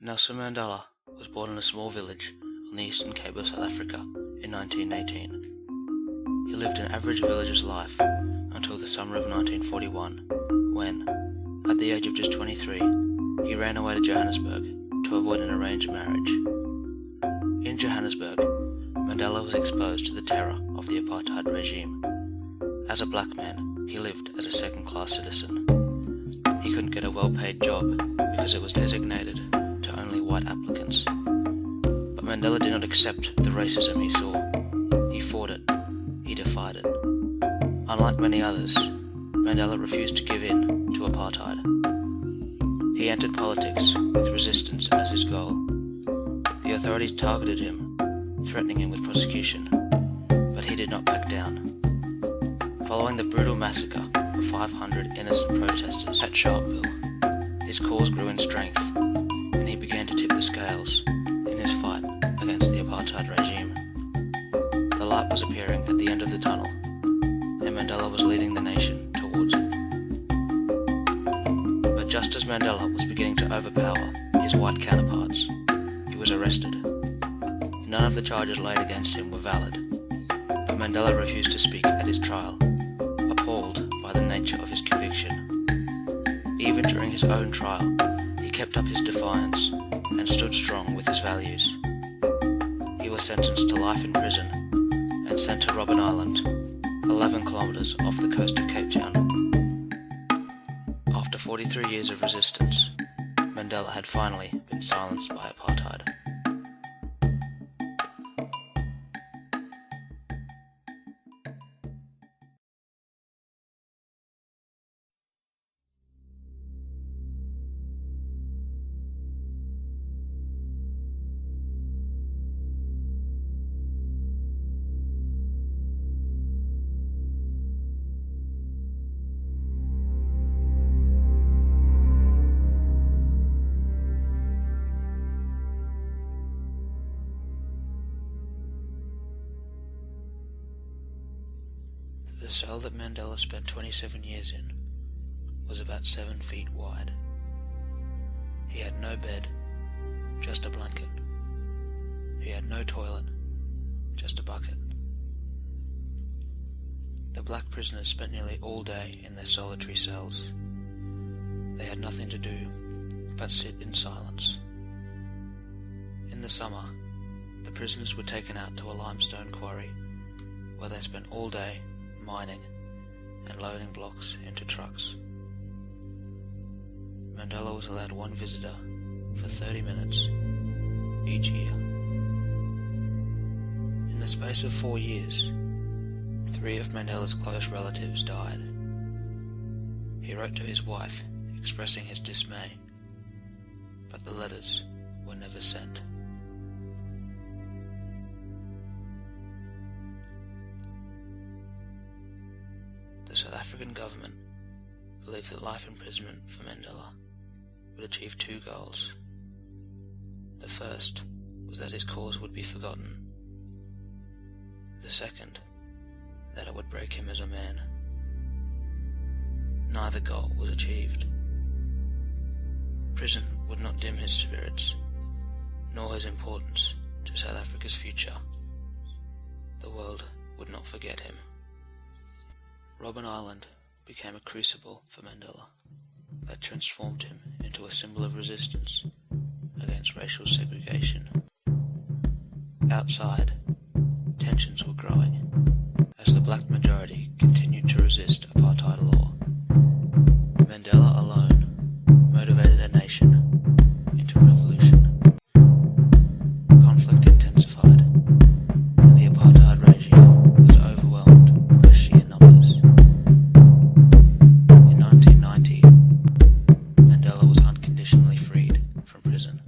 Nelson Mandela was born in a small village on the Eastern Cape of South Africa in 1918. He lived an average villager's life until the summer of 1941, when, at the age of just 23, he ran away to Johannesburg to avoid an arranged marriage. In Johannesburg, Mandela was exposed to the terror of the apartheid regime. As a black man, he lived as a second-class citizen. He couldn't get a well-paid job because it was designated to only white applicants. But Mandela did not accept the racism he saw. He fought it. He defied it. Unlike many others, Mandela refused to give in to apartheid. He entered politics with resistance as his goal. The authorities targeted him, threatening him with prosecution, but he did not back down. Following the brutal massacre of 500 innocent protesters at Sharpeville, his cause grew in strength, and he began to tip the scales in his fight against the apartheid regime. The light was appearing at the end of the tunnel, and Mandela was leading the nation towards it. But just as Mandela was beginning to overpower his white counterparts, he was arrested. None of the charges laid against him were valid, but Mandela refused to speak at his trial, appalled by the nature of his conviction. Even during his own trial, he kept up his defiance and stood strong with his values. He was sentenced to life in prison and sent to Robben Island, 11 kilometers off the coast of Cape Town. After 43 years of resistance, Mandela had finally been silenced by apartheid. The cell that Mandela spent 27 years in was about 7 feet wide. He had no bed, just a blanket. He had no toilet, just a bucket. The black prisoners spent nearly all day in their solitary cells. They had nothing to do but sit in silence. In the summer, the prisoners were taken out to a limestone quarry, where they spent all day mining and loading blocks into trucks. Mandela was allowed one visitor for 30 minutes each year. In the space of 4 years, 3 of Mandela's close relatives died. He wrote to his wife expressing his dismay, but the letters were never sent. The South African government believed that life imprisonment for Mandela would achieve 2 goals. The first was that his cause would be forgotten. The second, that it would break him as a man. Neither goal was achieved. Prison would not dim his spirits, nor his importance to South Africa's future. The world would not forget him. Robben Island became a crucible for Mandela that transformed him into a symbol of resistance against racial segregation. Outside, tensions were growing as the black majority continued to resist apartheid law. Mandela alone motivated a nation into revolution. Conflict intensified, and the apartheid regime was overwhelmed by sheer numbers. In 1990, Mandela was unconditionally freed from prison.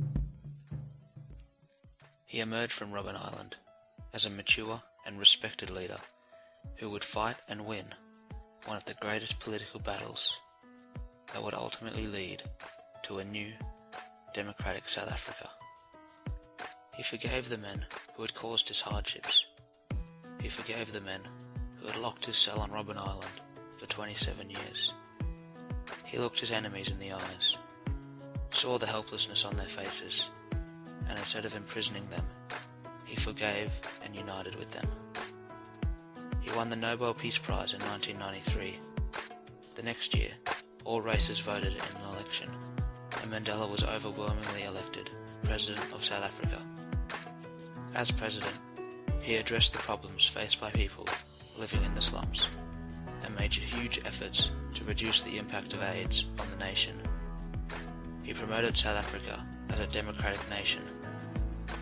He emerged from Robben Island as a mature and respected leader who would fight and win one of the greatest political battles that would ultimately lead to a new, democratic South Africa. He forgave the men who had caused his hardships. He forgave the men who had locked his cell on Robben Island for 27 years. He looked his enemies in the eyes saw the helplessness on their faces, and instead of imprisoning them, he forgave and united with them. He won the Nobel Peace Prize in 1993. The next year, all races voted in an election, and Mandela was overwhelmingly elected President of South Africa. As President, he addressed the problems faced by people living in the slums, and made huge efforts to reduce the impact of AIDS on the nation. He promoted South Africa as a democratic nation,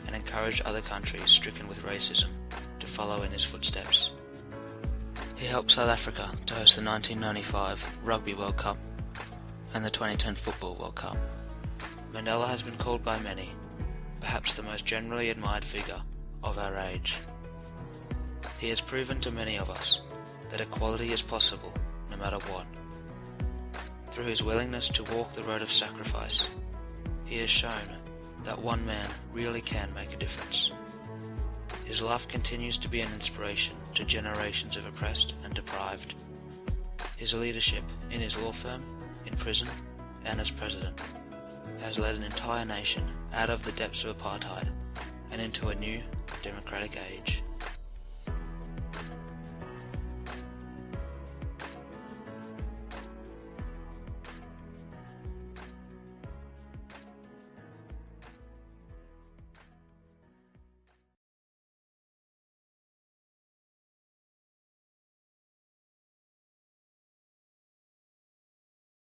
and encouraged other countries stricken with racism to follow in his footsteps. He helped South Africa to host the 1995 Rugby World Cup and the 2010 Football World Cup. Mandela has been called by many, perhaps the most generally admired figure of our age. He has proven to many of us that equality is possible no matter what. Through his willingness to walk the road of sacrifice, he has shown that one man really can make a difference. His life continues to be an inspiration to generations of oppressed and deprived. His leadership in his law firm, in prison, and as president has led an entire nation out of the depths of apartheid and into a new democratic age.